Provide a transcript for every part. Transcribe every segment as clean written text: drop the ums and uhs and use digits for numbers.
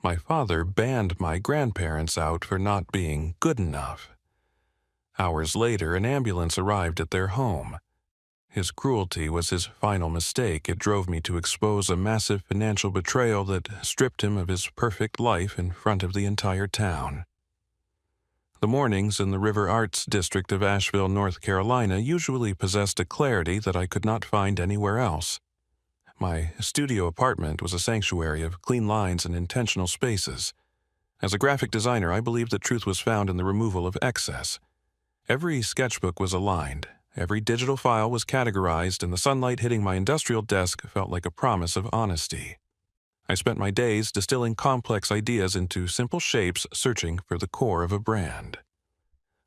My father banned my grandparents out for not being good enough. Hours later, an ambulance arrived at their home. His cruelty was his final mistake. It drove me to expose a massive financial betrayal that stripped him of his perfect life in front of the entire town. The mornings in the River Arts district of Asheville, North Carolina, usually possessed a clarity that I could not find anywhere else. My studio apartment was a sanctuary of clean lines and intentional spaces. As a graphic designer, I believed that truth was found in the removal of excess. Every sketchbook was aligned, every digital file was categorized, and the sunlight hitting my industrial desk felt like a promise of honesty. I spent my days distilling complex ideas into simple shapes, searching for the core of a brand.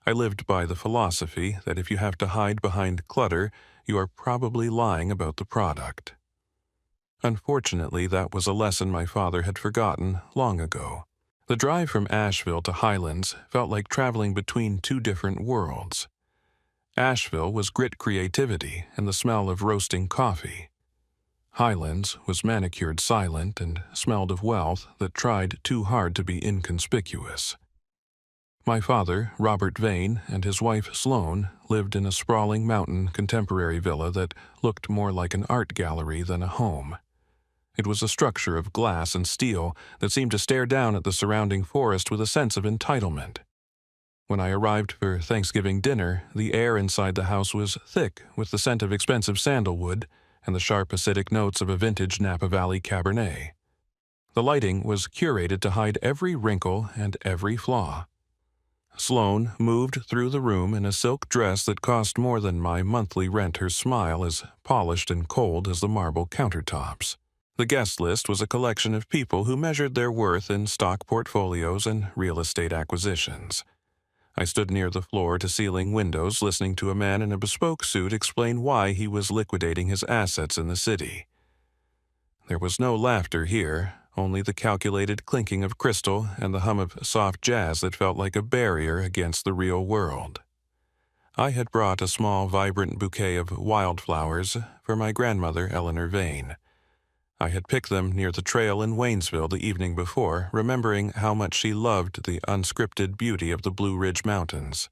I lived by the philosophy that if you have to hide behind clutter, you are probably lying about the product. Unfortunately, that was a lesson my father had forgotten long ago. The drive from Asheville to Highlands felt like traveling between two different worlds. Asheville was grit creativity and the smell of roasting coffee. Highlands was manicured silent and smelled of wealth that tried too hard to be inconspicuous. My father, Robert Vane, and his wife Sloane lived in a sprawling mountain contemporary villa that looked more like an art gallery than a home. It was a structure of glass and steel that seemed to stare down at the surrounding forest with a sense of entitlement. When I arrived for Thanksgiving dinner, the air inside the house was thick with the scent of expensive sandalwood and the sharp acidic notes of a vintage Napa Valley Cabernet. The lighting was curated to hide every wrinkle and every flaw. Sloane moved through the room in a silk dress that cost more than my monthly rent, her smile as polished and cold as the marble countertops. The guest list was a collection of people who measured their worth in stock portfolios and real estate acquisitions. I stood near the floor-to-ceiling windows, listening to a man in a bespoke suit explain why he was liquidating his assets in the city. There was no laughter here, only the calculated clinking of crystal and the hum of soft jazz that felt like a barrier against the real world. I had brought a small, vibrant bouquet of wildflowers for my grandmother, Eleanor Vane. I had picked them near the trail in Waynesville the evening before, remembering how much she loved the unscripted beauty of the Blue Ridge Mountains.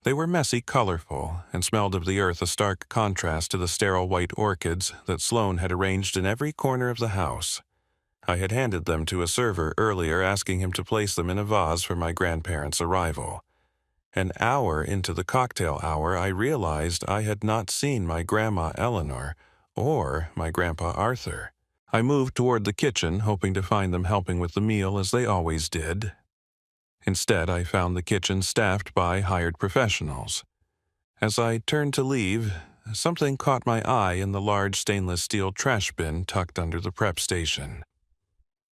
They were messy, colorful, and smelled of the earth, a stark contrast to the sterile white orchids that Sloane had arranged in every corner of the house. I had handed them to a server earlier, asking him to place them in a vase for my grandparents' arrival. An hour into the cocktail hour, I realized I had not seen my grandma Eleanor or my grandpa Arthur. I moved toward the kitchen, hoping to find them helping with the meal as they always did. Instead, I found the kitchen staffed by hired professionals. As I turned to leave, something caught my eye in the large stainless steel trash bin tucked under the prep station.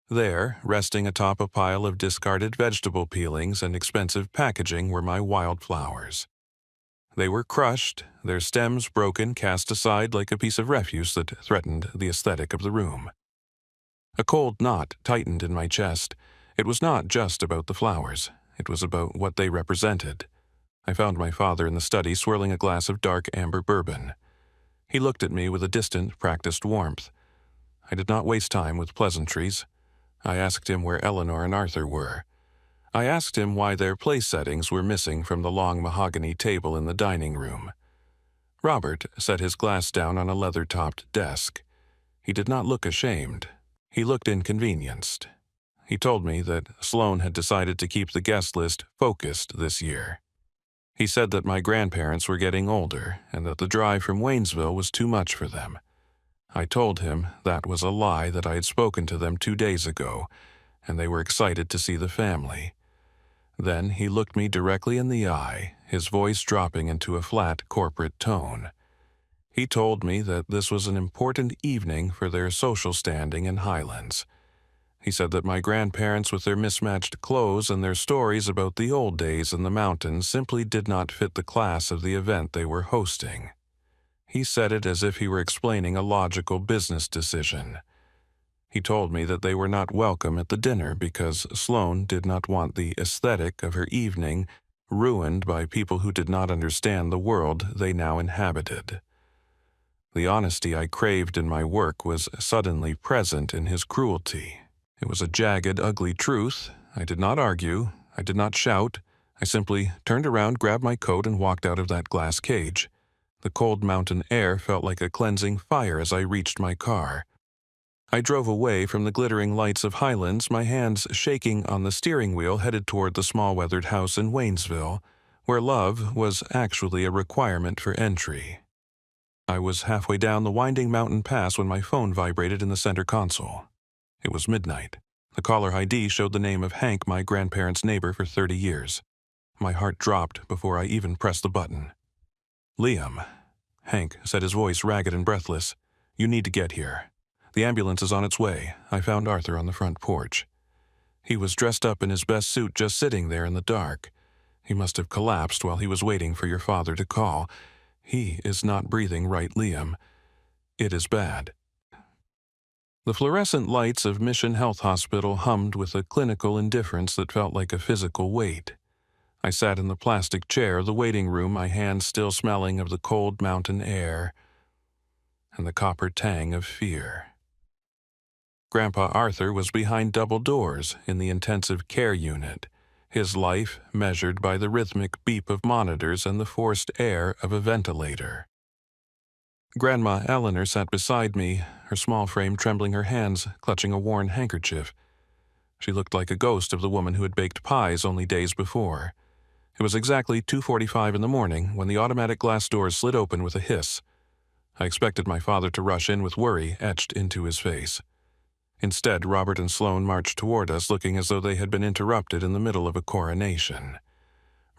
There, resting atop a pile of discarded vegetable peelings and expensive packaging, were my wildflowers. They were crushed, their stems broken, cast aside like a piece of refuse that threatened the aesthetic of the room. A cold knot tightened in my chest. It was not just about the flowers. It was about what they represented. I found my father in the study swirling a glass of dark amber bourbon. He looked at me with a distant, practiced warmth. I did not waste time with pleasantries. I asked him where Eleanor and Arthur were. I asked him why their place settings were missing from the long mahogany table in the dining room. Robert set his glass down on a leather-topped desk. He did not look ashamed. He looked inconvenienced. He told me that Sloane had decided to keep the guest list focused this year. He said that my grandparents were getting older and that the drive from Waynesville was too much for them. I told him that was a lie, that I had spoken to them 2 days ago, and they were excited to see the family. Then he looked me directly in the eye, his voice dropping into a flat corporate tone. He told me that this was an important evening for their social standing in Highlands. He said that my grandparents, with their mismatched clothes and their stories about the old days in the mountains, simply did not fit the class of the event they were hosting. He said it as if he were explaining a logical business decision. He told me that they were not welcome at the dinner because Sloane did not want the aesthetic of her evening ruined by people who did not understand the world they now inhabited. The honesty I craved in my work was suddenly present in his cruelty. It was a jagged, ugly truth. I did not argue. I did not shout. I simply turned around, grabbed my coat, and walked out of that glass cage. The cold mountain air felt like a cleansing fire as I reached my car. I drove away from the glittering lights of Highlands, my hands shaking on the steering wheel, headed toward the small weathered house in Waynesville, where love was actually a requirement for entry. I was halfway down the winding mountain pass when my phone vibrated in the center console. It was midnight. The caller ID showed the name of Hank, my grandparents' neighbor for 30 years. My heart dropped before I even pressed the button. "Liam," Hank said, his voice ragged and breathless, "you need to get here. The ambulance is on its way." I found Arthur on the front porch. He was dressed up in his best suit, just sitting there in the dark. "He must have collapsed while he was waiting for your father to call. He is not breathing right, Liam. It is bad." The fluorescent lights of Mission Health Hospital hummed with a clinical indifference that felt like a physical weight. I sat in the plastic chair of the waiting room, my hands still smelling of the cold mountain air and the copper tang of fear. Grandpa Arthur was behind double doors in the intensive care unit, his life measured by the rhythmic beep of monitors and the forced air of a ventilator. Grandma Eleanor sat beside me, her small frame trembling, her hands clutching a worn handkerchief. She looked like a ghost of the woman who had baked pies only days before. It was exactly 2:45 in the morning when the automatic glass doors slid open with a hiss. I expected my father to rush in with worry etched into his face. Instead, Robert and Sloane marched toward us, looking as though they had been interrupted in the middle of a coronation.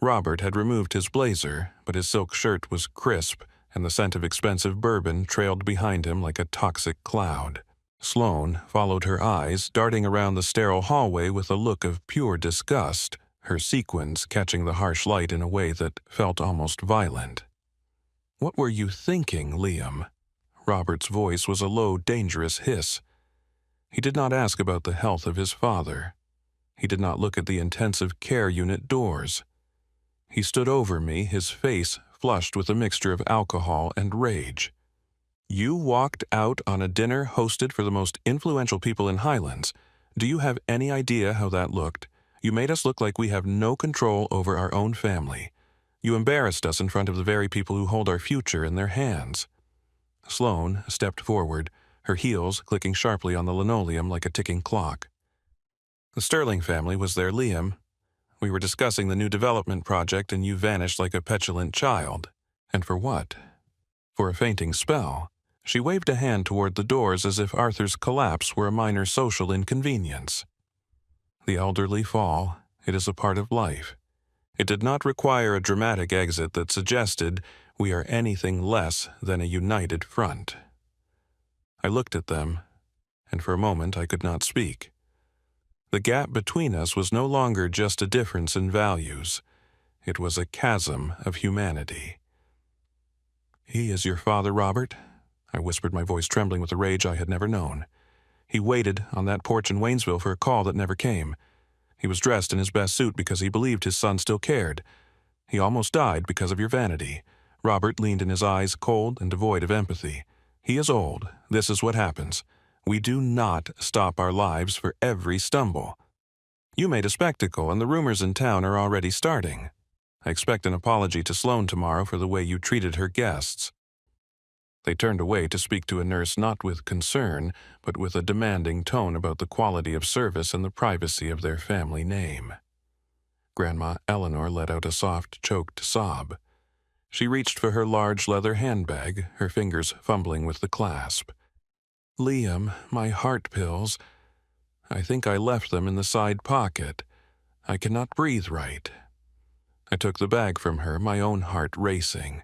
Robert had removed his blazer, but his silk shirt was crisp, and the scent of expensive bourbon trailed behind him like a toxic cloud. Sloane followed her eyes, darting around the sterile hallway with a look of pure disgust, her sequins catching the harsh light in a way that felt almost violent. "What were you thinking, Liam?" Robert's voice was a low, dangerous hiss. He did not ask about the health of his father. He did not look at the intensive care unit doors. He stood over me, his face flushed with a mixture of alcohol and rage. "You walked out on a dinner hosted for the most influential people in Highlands. Do you have any idea how that looked? You made us look like we have no control over our own family. You embarrassed us in front of the very people who hold our future in their hands." Sloane stepped forward, her heels clicking sharply on the linoleum like a ticking clock. "The Sterling family was there, Liam. We were discussing the new development project and you vanished like a petulant child. And for what? For a fainting spell." She waved a hand toward the doors as if Arthur's collapse were a minor social inconvenience. "The elderly fall. It is a part of life. It did not require a dramatic exit that suggested we are anything less than a united front." I looked at them, and for a moment I could not speak. The gap between us was no longer just a difference in values. It was a chasm of humanity. "He is your father, Robert?" I whispered, my voice trembling with a rage I had never known. "He waited on that porch in Waynesville for a call that never came. He was dressed in his best suit because he believed his son still cared. He almost died because of your vanity." Robert leaned in, his eyes cold and devoid of empathy. "He is old. This is what happens. We do not stop our lives for every stumble. You made a spectacle, and the rumors in town are already starting. I expect an apology to Sloane tomorrow for the way you treated her guests." They turned away to speak to a nurse, not with concern, but with a demanding tone about the quality of service and the privacy of their family name. Grandma Eleanor let out a soft, choked sob. She reached for her large leather handbag, her fingers fumbling with the clasp. "Liam, my heart pills. I think I left them in the side pocket. I cannot breathe right." I took the bag from her, my own heart racing.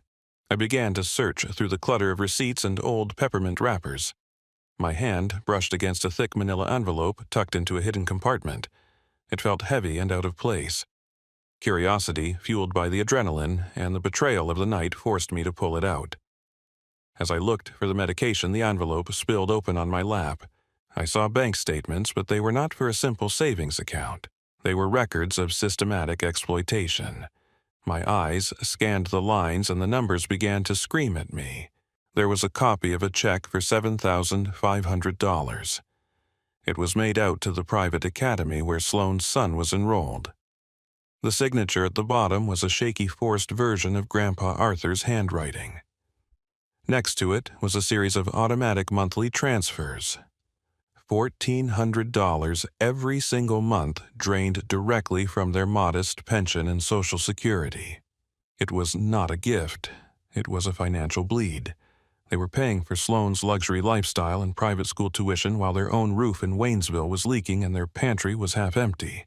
I began to search through the clutter of receipts and old peppermint wrappers. My hand brushed against a thick manila envelope tucked into a hidden compartment. It felt heavy and out of place. Curiosity, fueled by the adrenaline and the betrayal of the night, forced me to pull it out. As I looked for the medication, the envelope spilled open on my lap. I saw bank statements, but they were not for a simple savings account. They were records of systematic exploitation. My eyes scanned the lines and the numbers began to scream at me. There was a copy of a check for $7,500. It was made out to the private academy where Sloane's son was enrolled. The signature at the bottom was a shaky forced version of Grandpa Arthur's handwriting. Next to it was a series of automatic monthly transfers. $1,400 every single month drained directly from their modest pension and Social Security. It was not a gift. It was a financial bleed. They were paying for Sloane's luxury lifestyle and private school tuition while their own roof in Waynesville was leaking and their pantry was half empty.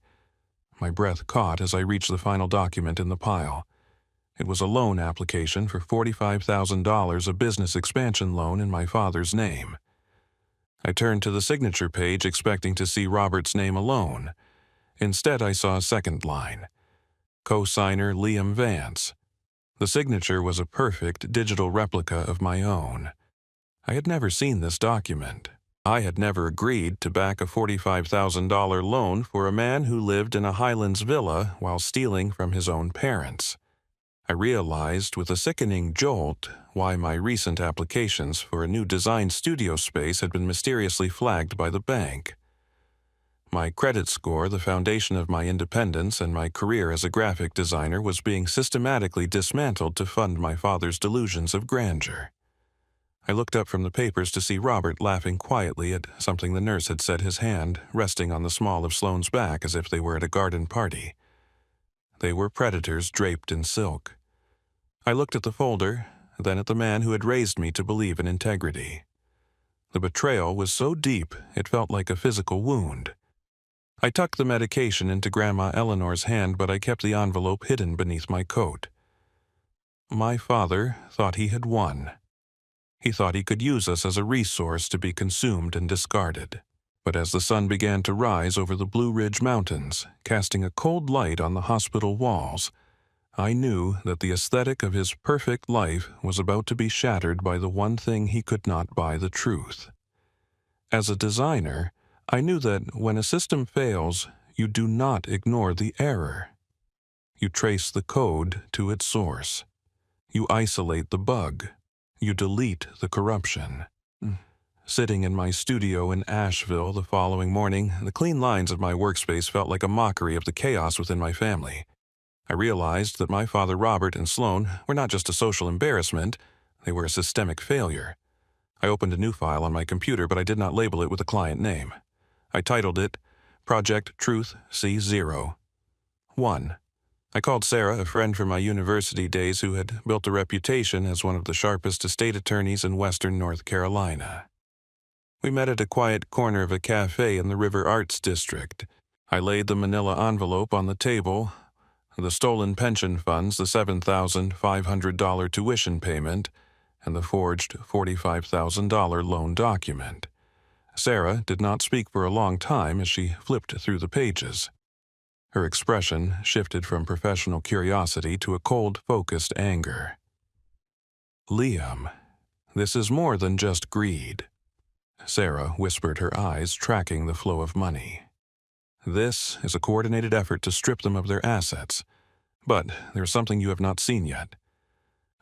My breath caught as I reached the final document in the pile. It was a loan application for $45,000, a business expansion loan in my father's name. I turned to the signature page expecting to see Robert's name alone. Instead, I saw a second line. Co-signer Liam Vance. The signature was a perfect digital replica of my own. I had never seen this document. I had never agreed to back a $45,000 loan for a man who lived in a Highlands villa while stealing from his own parents. I realized with a sickening jolt why my recent applications for a new design studio space had been mysteriously flagged by the bank. My credit score, the foundation of my independence and my career as a graphic designer, was being systematically dismantled to fund my father's delusions of grandeur. I looked up from the papers to see Robert laughing quietly at something the nurse had said, his hand resting on the small of Sloane's back as if they were at a garden party. They were predators draped in silk. I looked at the folder, then at the man who had raised me to believe in integrity. The betrayal was so deep it felt like a physical wound. I tucked the medication into Grandma Eleanor's hand, but I kept the envelope hidden beneath my coat. My father thought he had won. He thought he could use us as a resource to be consumed and discarded. But as the sun began to rise over the Blue Ridge Mountains, casting a cold light on the hospital walls, I knew that the aesthetic of his perfect life was about to be shattered by the one thing he could not buy: the truth. As a designer, I knew that when a system fails, you do not ignore the error. You trace the code to its source. You isolate the bug. You delete the corruption. Sitting in my studio in Asheville the following morning, the clean lines of my workspace felt like a mockery of the chaos within my family. I realized that my father Robert and Sloane were not just a social embarrassment, they were a systemic failure. I opened a new file on my computer, but I did not label it with a client name. I titled it, Project Truth C0. 1. I called Sarah, a friend from my university days who had built a reputation as one of the sharpest estate attorneys in western North Carolina. We met at a quiet corner of a cafe in the River Arts District. I laid the manila envelope on the table, the stolen pension funds, the $7,500 tuition payment, and the forged $45,000 loan document. Sarah did not speak for a long time as she flipped through the pages. Her expression shifted from professional curiosity to a cold, focused anger. Liam, this is more than just greed. Sarah whispered, her eyes tracking the flow of money. This is a coordinated effort to strip them of their assets. But there's something you have not seen yet.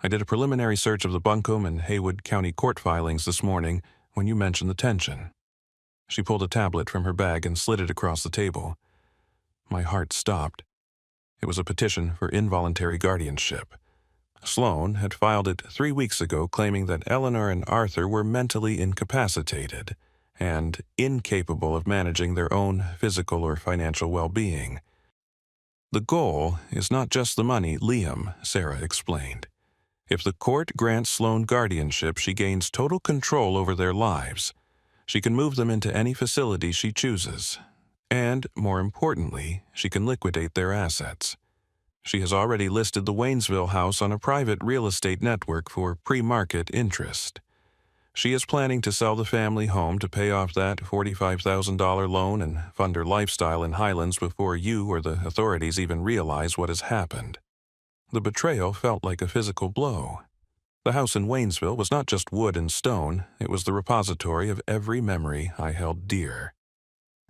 I did a preliminary search of the Buncombe and Haywood County court filings this morning when you mentioned the tension. She pulled a tablet from her bag and slid it across the table. My heart stopped. It was a petition for involuntary guardianship. Sloane had filed it 3 weeks ago, claiming that Eleanor and Arthur were mentally incapacitated and incapable of managing their own physical or financial well-being. The goal is not just the money, Liam, Sarah explained. If the court grants Sloane guardianship, she gains total control over their lives. She can move them into any facility she chooses. And, more importantly, she can liquidate their assets. She has already listed the Waynesville house on a private real estate network for pre-market interest. She is planning to sell the family home to pay off that $45,000 loan and fund her lifestyle in Highlands before you or the authorities even realize what has happened. The betrayal felt like a physical blow. The house in Waynesville was not just wood and stone, it was the repository of every memory I held dear.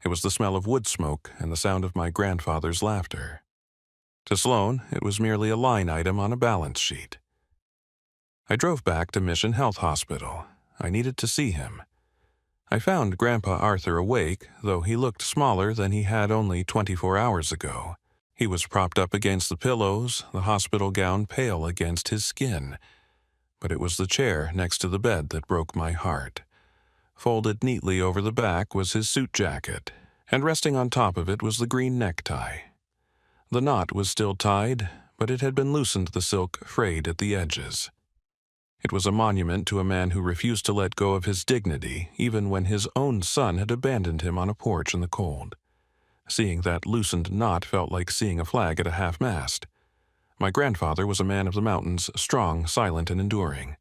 It was the smell of wood smoke and the sound of my grandfather's laughter. To Sloane, it was merely a line item on a balance sheet. I drove back to Mission Health Hospital. I needed to see him. I found Grandpa Arthur awake, though he looked smaller than he had only 24 hours ago. He was propped up against the pillows, the hospital gown pale against his skin. But it was the chair next to the bed that broke my heart. Folded neatly over the back was his suit jacket, and resting on top of it was the green necktie. The knot was still tied, but it had been loosened, the silk frayed at the edges. It was a monument to a man who refused to let go of his dignity, even when his own son had abandoned him on a porch in the cold. Seeing that loosened knot felt like seeing a flag at a half-mast. My grandfather was a man of the mountains, strong, silent, and enduring.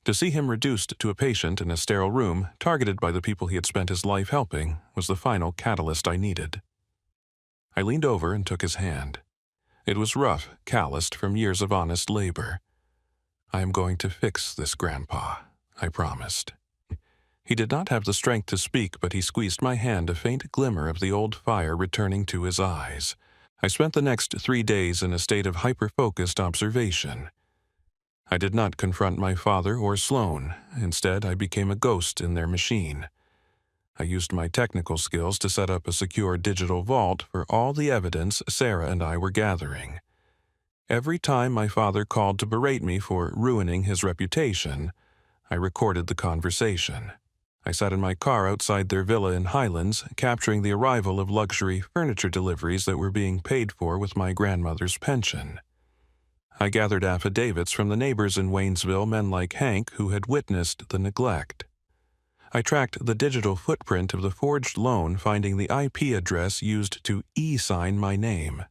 To see him reduced to a patient in a sterile room, targeted by the people he had spent his life helping, was the final catalyst I needed. I leaned over and took his hand. It was rough, calloused from years of honest labor. "I am going to fix this, Grandpa," I promised. He did not have the strength to speak, but he squeezed my hand, a faint glimmer of the old fire returning to his eyes. I spent the next 3 days in a state of hyper-focused observation. I did not confront my father or Sloan. Instead, I became a ghost in their machine. I used my technical skills to set up a secure digital vault for all the evidence Sarah and I were gathering. Every time my father called to berate me for ruining his reputation, I recorded the conversation. I sat in my car outside their villa in Highlands, capturing the arrival of luxury furniture deliveries that were being paid for with my grandmother's pension. I gathered affidavits from the neighbors in Waynesville, men like Hank, who had witnessed the neglect. I tracked the digital footprint of the forged loan, finding the IP address used to e-sign my name.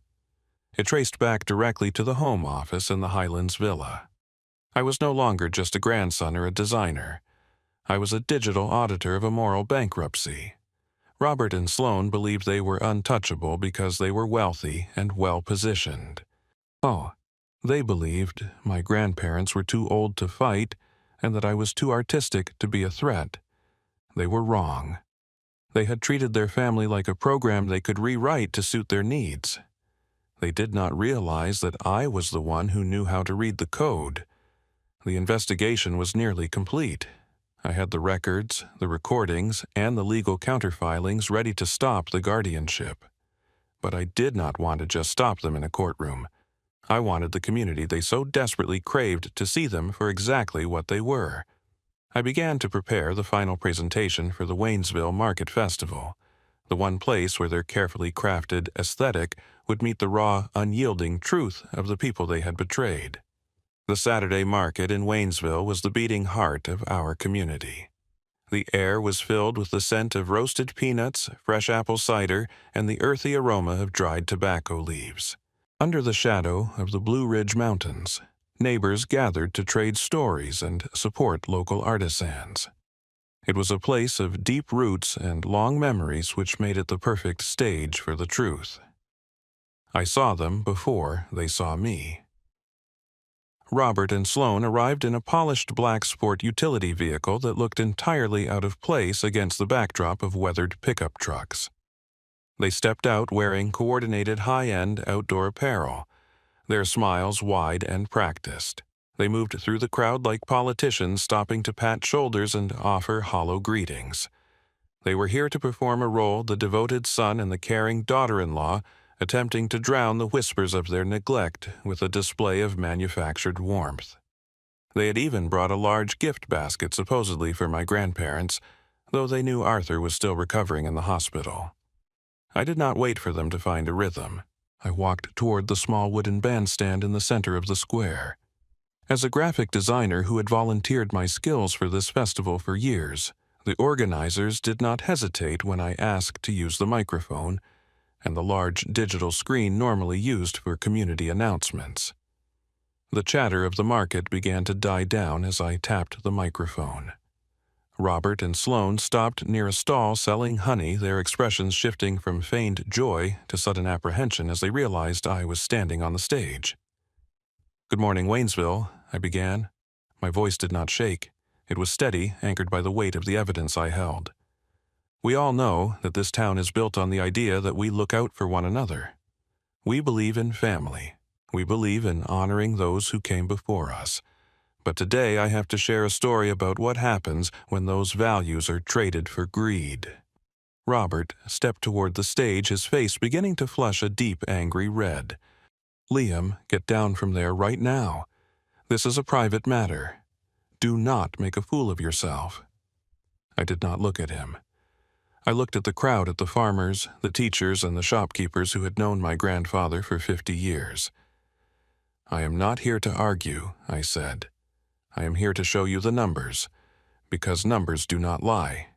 It traced back directly to the home office in the Highlands villa. I was no longer just a grandson or a designer. I was a digital auditor of a moral bankruptcy. Robert and Sloan believed they were untouchable because they were wealthy and well-positioned. Oh, they believed my grandparents were too old to fight and that I was too artistic to be a threat. They were wrong. They had treated their family like a program they could rewrite to suit their needs. They did not realize that I was the one who knew how to read the code. The investigation was nearly complete. I had the records, the recordings, and the legal counterfilings ready to stop the guardianship. But I did not want to just stop them in a courtroom. I wanted the community they so desperately craved to see them for exactly what they were. I began to prepare the final presentation for the Waynesville Market Festival, the one place where their carefully crafted aesthetic would meet the raw, unyielding truth of the people they had betrayed. The Saturday market in Waynesville was the beating heart of our community. The air was filled with the scent of roasted peanuts, fresh apple cider, and the earthy aroma of dried tobacco leaves. Under the shadow of the Blue Ridge Mountains, neighbors gathered to trade stories and support local artisans. It was a place of deep roots and long memories which made it the perfect stage for the truth. I saw them before they saw me. Robert and Sloan arrived in a polished black sport utility vehicle that looked entirely out of place against the backdrop of weathered pickup trucks. They stepped out wearing coordinated high-end outdoor apparel, their smiles wide and practiced. They moved through the crowd like politicians, stopping to pat shoulders and offer hollow greetings. They were here to perform a role the devoted son and the caring daughter-in-law, attempting to drown the whispers of their neglect with a display of manufactured warmth. They had even brought a large gift basket supposedly for my grandparents, though they knew Arthur was still recovering in the hospital. I did not wait for them to find a rhythm. I walked toward the small wooden bandstand in the center of the square. As a graphic designer who had volunteered my skills for this festival for years, the organizers did not hesitate when I asked to use the microphone and the large digital screen normally used for community announcements. The chatter of the market began to die down as I tapped the microphone. Robert and Sloan stopped near a stall selling honey, their expressions shifting from feigned joy to sudden apprehension as they realized I was standing on the stage. "Good morning, Waynesville," I began. My voice did not shake. It was steady, anchored by the weight of the evidence I held. "We all know that this town is built on the idea that we look out for one another. We believe in family. We believe in honoring those who came before us. But today I have to share a story about what happens when those values are traded for greed. Robert stepped toward the stage, his face beginning to flush a deep, angry red. "Liam, get down from there right now. This is a private matter. Do not make a fool of yourself." I did not look at him. I looked at the crowd, at the farmers, the teachers, and the shopkeepers who had known my grandfather for 50 years. "I am not here to argue," I said. "I am here to show you the numbers, because numbers do not lie."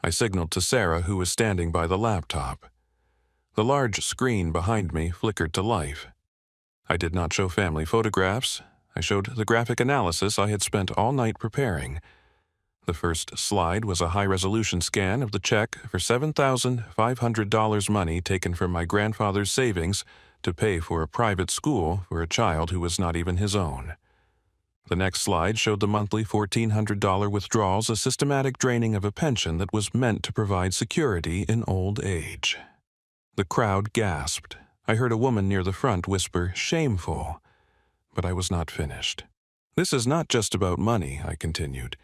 I signaled to Sarah, who was standing by the laptop. The large screen behind me flickered to life. I did not show family photographs. I showed the graphic analysis I had spent all night preparing. The first slide was a high-resolution scan of the check for $7,500 money taken from my grandfather's savings to pay for a private school for a child who was not even his own. The next slide showed the monthly $1,400 withdrawals, a systematic draining of a pension that was meant to provide security in old age. The crowd gasped. I heard a woman near the front whisper, "Shameful." But I was not finished. "This is not just about money," I continued.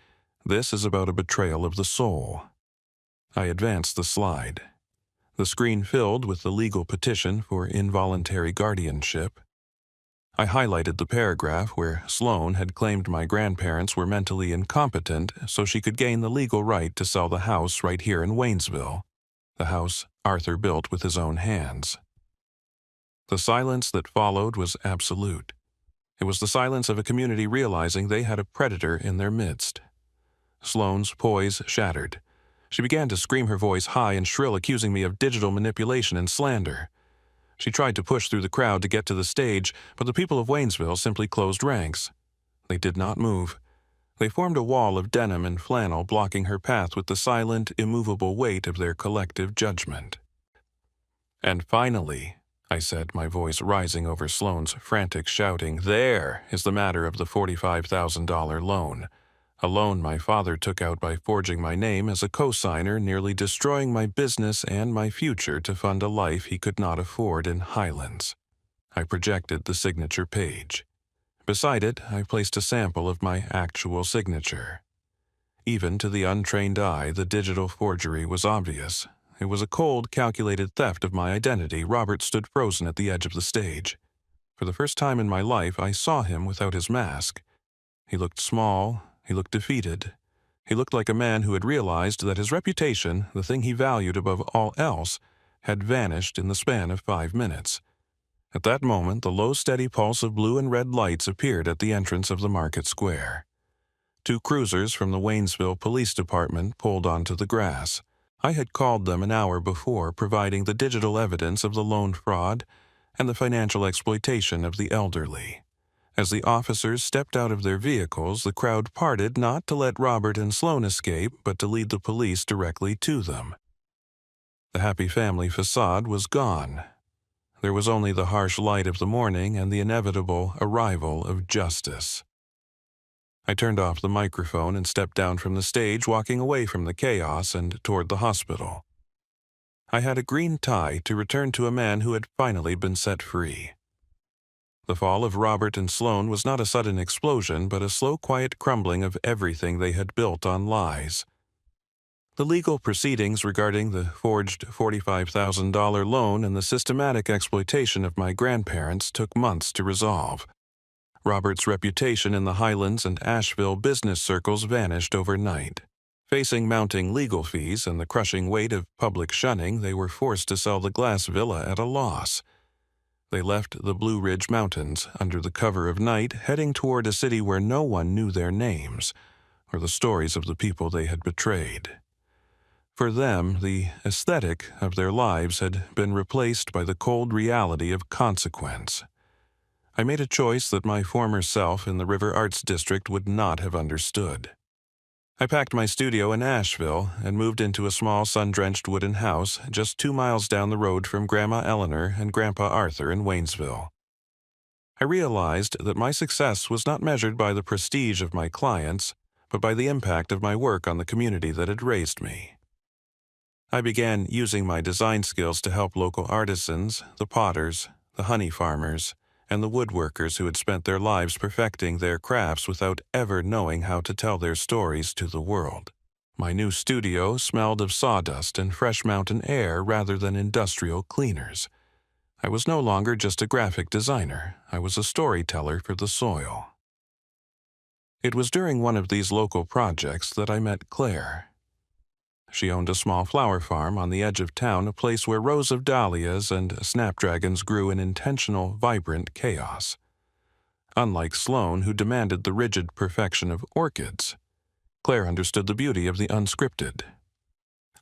"This is about a betrayal of the soul." I advanced the slide. The screen filled with the legal petition for involuntary guardianship. I highlighted the paragraph where Sloan had claimed my grandparents were mentally incompetent so she could gain the legal right to sell the house right here in Waynesville, the house Arthur built with his own hands. The silence that followed was absolute. It was the silence of a community realizing they had a predator in their midst. Sloane's poise shattered. She began to scream, her voice high and shrill, accusing me of digital manipulation and slander. She tried to push through the crowd to get to the stage, but the people of Waynesville simply closed ranks. They did not move. They formed a wall of denim and flannel, blocking her path with the silent, immovable weight of their collective judgment. "And finally," I said, my voice rising over Sloane's frantic shouting, "there is the matter of the $45,000 loan. A loan my father took out by forging my name as a co-signer, nearly destroying my business and my future to fund a life he could not afford in Highlands." I projected the signature page. Beside it, I placed a sample of my actual signature. Even to the untrained eye, the digital forgery was obvious. It was a cold, calculated theft of my identity. Robert stood frozen at the edge of the stage. For the first time in my life, I saw him without his mask. He looked small. He looked defeated. He looked like a man who had realized that his reputation, the thing he valued above all else, had vanished in the span of 5 minutes. At that moment, the low, steady pulse of blue and red lights appeared at the entrance of the market square. 2 cruisers from the Waynesville Police Department pulled onto the grass. I had called them an hour before, providing the digital evidence of the loan fraud and the financial exploitation of the elderly. As the officers stepped out of their vehicles, the crowd parted, not to let Robert and Sloan escape, but to lead the police directly to them. The happy family facade was gone. There was only the harsh light of the morning and the inevitable arrival of justice. I turned off the microphone and stepped down from the stage, walking away from the chaos and toward the hospital. I had a green tie to return to a man who had finally been set free. The fall of Robert and Sloan was not a sudden explosion, but a slow, quiet crumbling of everything they had built on lies. The legal proceedings regarding the forged $45,000 loan and the systematic exploitation of my grandparents took months to resolve. Robert's reputation in the Highlands and Asheville business circles vanished overnight. Facing mounting legal fees and the crushing weight of public shunning, they were forced to sell the glass villa at a loss. They left the Blue Ridge Mountains under the cover of night, heading toward a city where no one knew their names or the stories of the people they had betrayed. For them, the aesthetic of their lives had been replaced by the cold reality of consequence. I made a choice that my former self in the River Arts District would not have understood. I packed my studio in Asheville and moved into a small sun-drenched wooden house just 2 miles down the road from Grandma Eleanor and Grandpa Arthur in Waynesville. I realized that my success was not measured by the prestige of my clients, but by the impact of my work on the community that had raised me. I began using my design skills to help local artisans, the potters, the honey farmers, and the woodworkers who had spent their lives perfecting their crafts without ever knowing how to tell their stories to the world. My new studio smelled of sawdust and fresh mountain air rather than industrial cleaners. I was no longer just a graphic designer. I was a storyteller for the soil. It was during one of these local projects that I met Claire. She owned a small flower farm on the edge of town, a place where rows of dahlias and snapdragons grew in intentional, vibrant chaos. Unlike Sloane, who demanded the rigid perfection of orchids, Claire understood the beauty of the unscripted.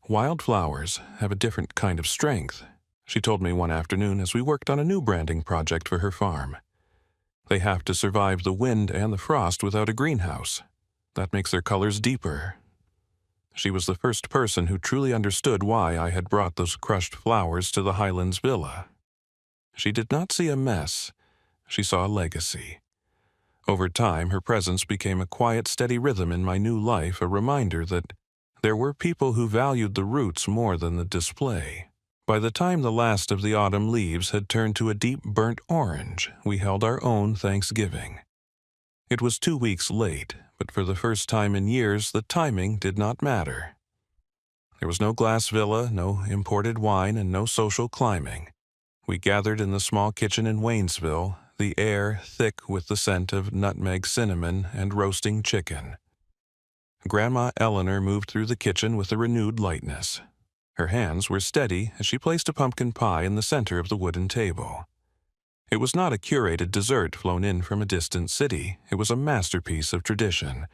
Wildflowers have a different kind of strength, she told me one afternoon as we worked on a new branding project for her farm. They have to survive the wind and the frost without a greenhouse. That makes their colors deeper. She was the first person who truly understood why I had brought those crushed flowers to the Highlands villa. She did not see a mess. She saw a legacy. Over time, her presence became a quiet, steady rhythm in my new life, a reminder that there were people who valued the roots more than the display. By the time the last of the autumn leaves had turned to a deep burnt orange, we held our own Thanksgiving. It was 2 weeks late, but for the first time in years, the timing did not matter. There was no glass villa, no imported wine, and no social climbing. We gathered in the small kitchen in Waynesville, the air thick with the scent of nutmeg, cinnamon, and roasting chicken. Grandma Eleanor moved through the kitchen with a renewed lightness. Her hands were steady as she placed a pumpkin pie in the center of the wooden table. It was not a curated dessert flown in from a distant city. It was a masterpiece of tradition,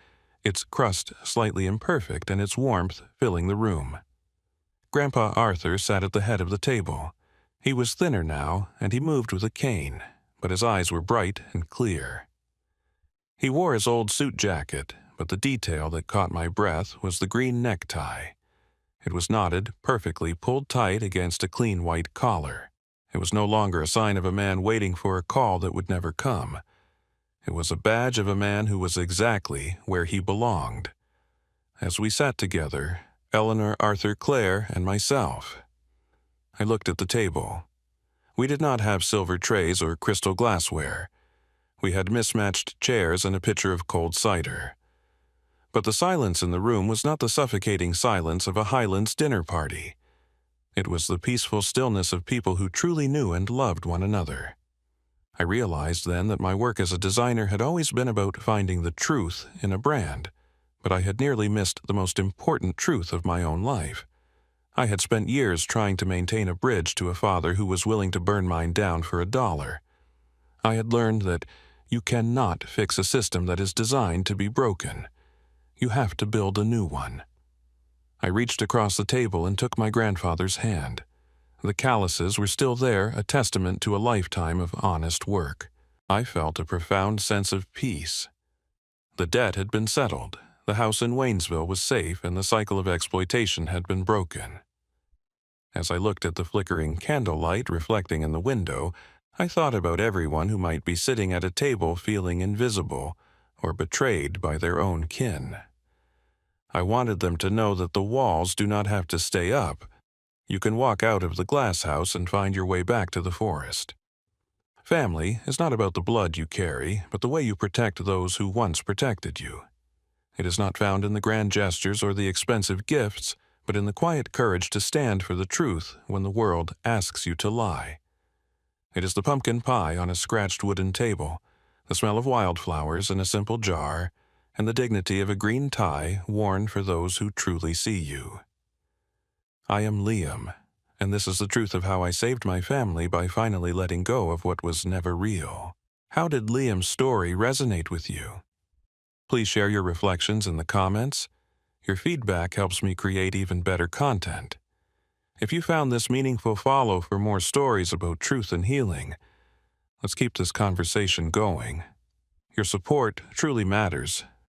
its crust slightly imperfect and its warmth filling the room. Grandpa Arthur sat at the head of the table. He was thinner now, and he moved with a cane, but his eyes were bright and clear. He wore his old suit jacket, but the detail that caught my breath was the green necktie. It was knotted, perfectly pulled tight against a clean white collar. It was no longer a sign of a man waiting for a call that would never come. It was a badge of a man who was exactly where he belonged. As we sat together, Eleanor, Arthur, Claire, and myself, I looked at the table. We did not have silver trays or crystal glassware. We had mismatched chairs and a pitcher of cold cider. But the silence in the room was not the suffocating silence of a Highlands dinner party. It was the peaceful stillness of people who truly knew and loved one another. I realized then that my work as a designer had always been about finding the truth in a brand, but I had nearly missed the most important truth of my own life. I had spent years trying to maintain a bridge to a father who was willing to burn mine down for $1. I had learned that you cannot fix a system that is designed to be broken. You have to build a new one. I reached across the table and took my grandfather's hand. The calluses were still there, a testament to a lifetime of honest work. I felt a profound sense of peace. The debt had been settled, the house in Waynesville was safe, and the cycle of exploitation had been broken. As I looked at the flickering candlelight reflecting in the window, I thought about everyone who might be sitting at a table feeling invisible or betrayed by their own kin. I wanted them to know that the walls do not have to stay up. You can walk out of the glass house and find your way back to the forest. Family is not about the blood you carry, but the way you protect those who once protected you. It is not found in the grand gestures or the expensive gifts, but in the quiet courage to stand for the truth when the world asks you to lie. It is the pumpkin pie on a scratched wooden table, the smell of wildflowers in a simple jar, and the dignity of a green tie worn for those who truly see you. I am Liam, and this is the truth of how I saved my family by finally letting go of what was never real. How did Liam's story resonate with you? Please share your reflections in the comments. Your feedback helps me create even better content. If you found this meaningful, follow for more stories about truth and healing. Let's keep this conversation going. Your support truly matters,